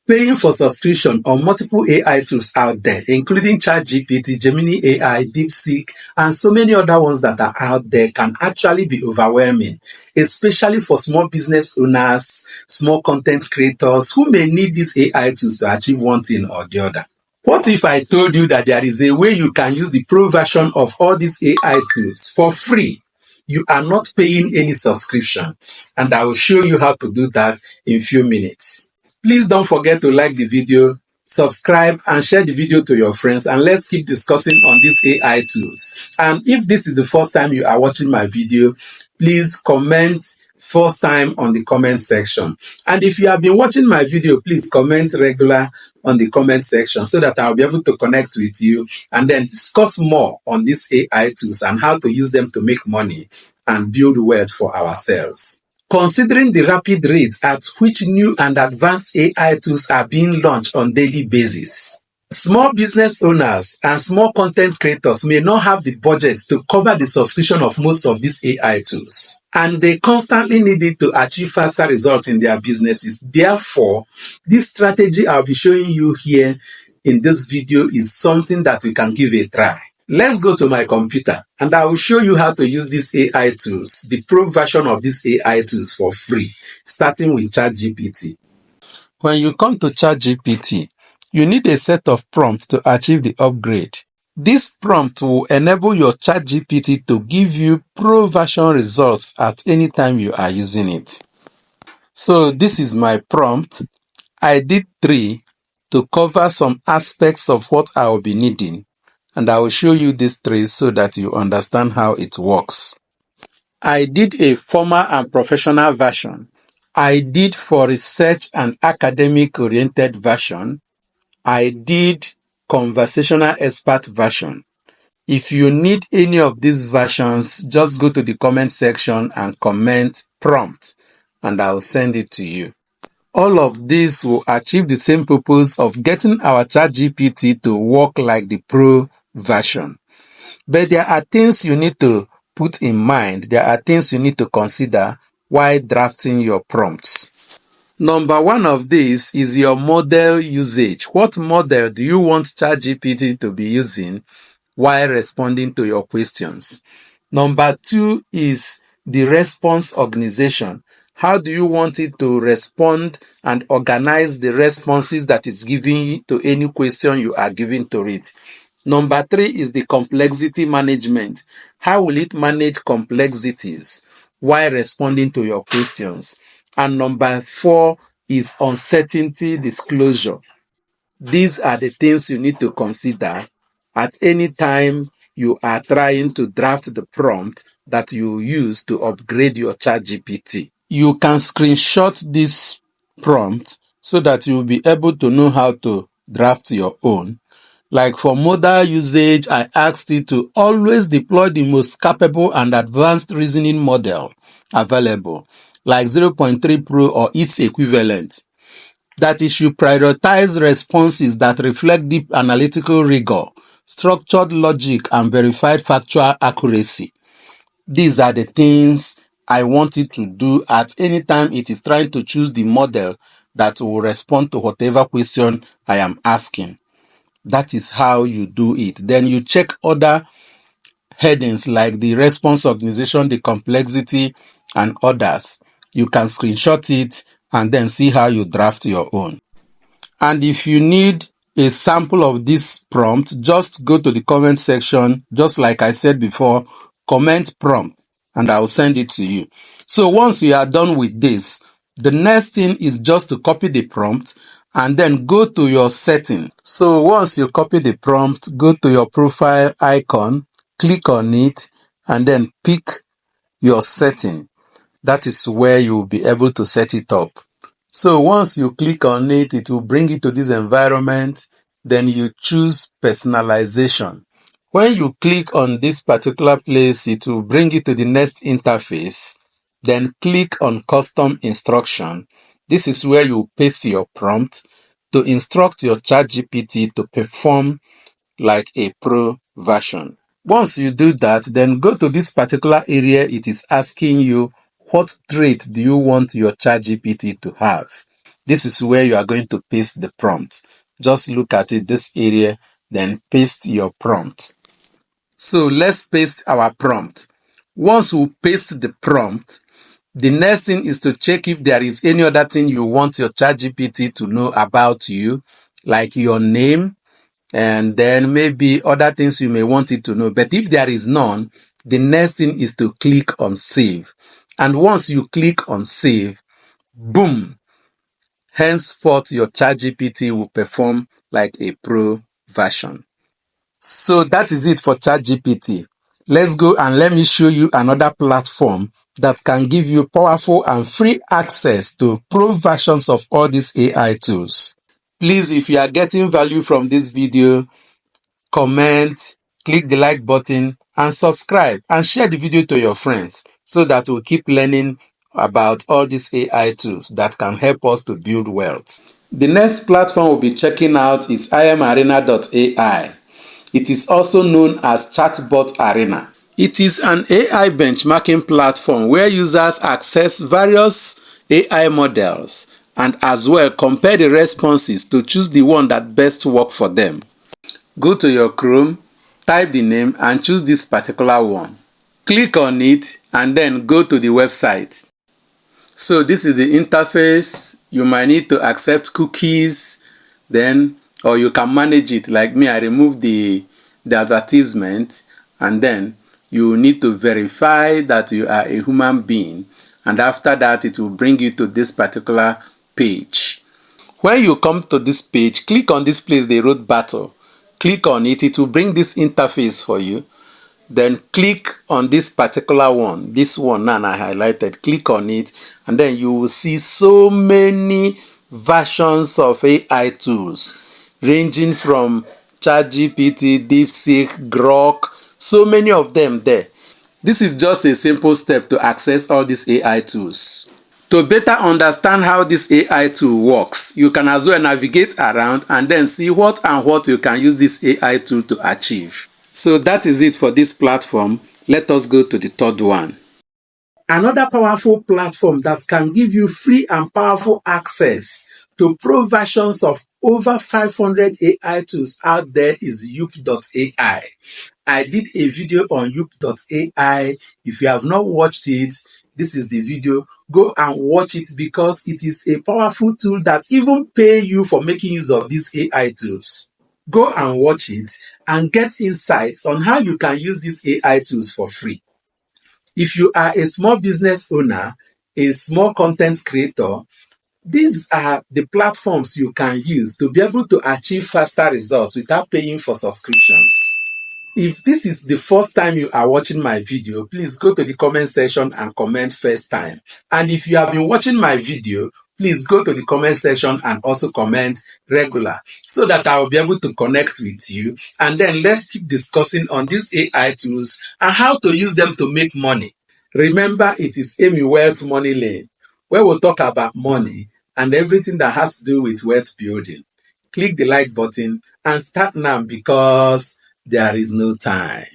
Paying for subscription on multiple AI tools out there, including Chatgpt, Gemini AI, Deepseek, and so many other ones that are out there, can actually be overwhelming, especially for small business owners, small content creators who may need these AI tools to achieve one thing or the other. What if I told you that there is a way you can use the pro version of all these AI tools for free? You are not paying any subscription, and I will show you how to do that in a few minutes. Please don't forget to like the video, subscribe, and share the video to your friends, and let's keep discussing on these AI tools. And if this is the first time you are watching my video, please comment first time on the comment section. And if you have been watching my video, please comment regular on the comment section so that I'll be able to connect with you and then discuss more on these AI tools and how to use them to make money and build wealth for ourselves. Considering the rapid rate at which new and advanced AI tools are being launched on a daily basis, small business owners and small content creators may not have the budget to cover the subscription of most of these AI tools, and they constantly need it to achieve faster results in their businesses. Therefore, this strategy I'll be showing you here in this video is something that we can give a try. Let's go to my computer and I will show you how to use these AI tools, the pro version of these AI tools, for free, starting with Chatgpt. When you come to Chatgpt, you need a set of prompts to achieve the upgrade. This prompt will enable your Chatgpt to give you pro version results at any time you are using it. So this is my prompt. I did 3 to cover some aspects of what I will be needing. And I will show you these 3 so that you understand how it works. I did a formal and professional version. I did for research and academic oriented version. I did conversational expert version. If you need any of these versions, just go to the comment section and comment prompt and I'll send it to you. All of this will achieve the same purpose of getting our Chatgpt to work like the pro version. But there are things you need to put in mind. There are things you need to consider while drafting your prompts. Number 1 of these is your model usage. What model do you want Chatgpt to be using while responding to your questions? Number 2 is the response organization. How do you want it to respond and organize the responses that is giving to any question you are giving to it? Number 3 is the complexity management. How will it manage complexities while responding to your questions? And number 4 is uncertainty disclosure. These are the things you need to consider at any time you are trying to draft the prompt that you use to upgrade your Chatgpt. You can screenshot this prompt so that you will be able to know how to draft your own. Like for modal usage, I asked it to always deploy the most capable and advanced reasoning model available, like 0.3 Pro or its equivalent. That it should prioritize responses that reflect deep analytical rigor, structured logic, and verified factual accuracy. These are the things I want it to do at any time it is trying to choose the model that will respond to whatever question I am asking. That is how you do it. Then you check other headings like the response organization, the complexity, and others. You can screenshot it and then see how you draft your own. And if you need a sample of this prompt, just go to the comment section. Just like I said before, comment prompt and I'll send it to you. So once we are done with this, the next thing is just to copy the prompt and then go to your setting. So once you copy the prompt, go to your profile icon, click on it, and then pick your setting. That is where you will be able to set it up. So once you click on it, it will bring you to this environment. Then you choose personalization. When you click on this particular place, it will bring you to the next interface. Then click on custom instruction. This is where you paste your prompt to instruct your Chatgpt to perform like a pro version. Once you do that, then go to this particular area. It is asking you what trait do you want your Chatgpt to have. This is where you are going to paste the prompt. Just look at it, this area, then paste your prompt. So let's paste our prompt. Once we paste the prompt, the next thing is to check if there is any other thing you want your ChatGPT to know about you, like your name, and then maybe other things you may want it to know. But if there is none, the next thing is to click on save. And once you click on save, boom, henceforth your ChatGPT will perform like a pro version. So that is it for ChatGPT. Let's go and let me show you another platform that can give you powerful and free access to pro versions of all these AI tools. Please, if you are getting value from this video, comment, click the like button, and subscribe, and share the video to your friends so that we'll keep learning about all these AI tools that can help us to build wealth. The next platform we'll be checking out is Imarena.ai. It is also known as Chatbot Arena. It is an AI benchmarking platform where users access various AI models and as well compare the responses to choose the one that best works for them. Go to your Chrome, type the name and choose this particular one. Click on it and then go to the website. So this is the interface. You might need to accept cookies, then, or you can manage it. Like me, I remove the advertisement, and then you need to verify that you are a human being. And after that, it will bring you to this particular page. When you come to this page, click on this place they wrote battle. Click on it, it will bring this interface for you. Then click on this particular one, this one now I highlighted. Click on it and then you will see so many versions of AI tools ranging from Chatgpt, Deepseek, Grok, so many of them there. This is just a simple step to access all these AI tools. To better understand how this AI tool works, you can as well navigate around and then see what you can use this AI tool to achieve. So that is it for this platform. Let us go to the third one. Another powerful platform that can give you free and powerful access to pro versions of over 500 AI tools out there is Yupp.ai. I did a video on Yupp.ai. If you have not watched it, this is the video. Go and watch it because it is a powerful tool that even pay you for making use of these AI tools. Go and watch it and get insights on how you can use these AI tools for free. If you are a small business owner, a small content creator, these are the platforms you can use to be able to achieve faster results without paying for subscriptions. If this is the first time you are watching my video, please go to the comment section and comment first time. And if you have been watching my video, please go to the comment section and also comment regular so that I will be able to connect with you. And then let's keep discussing on these AI tools and how to use them to make money. Remember, it is Amy Wealth Money Lane, where we'll talk about money and everything that has to do with wealth building. Click the like button and start now because there is no time.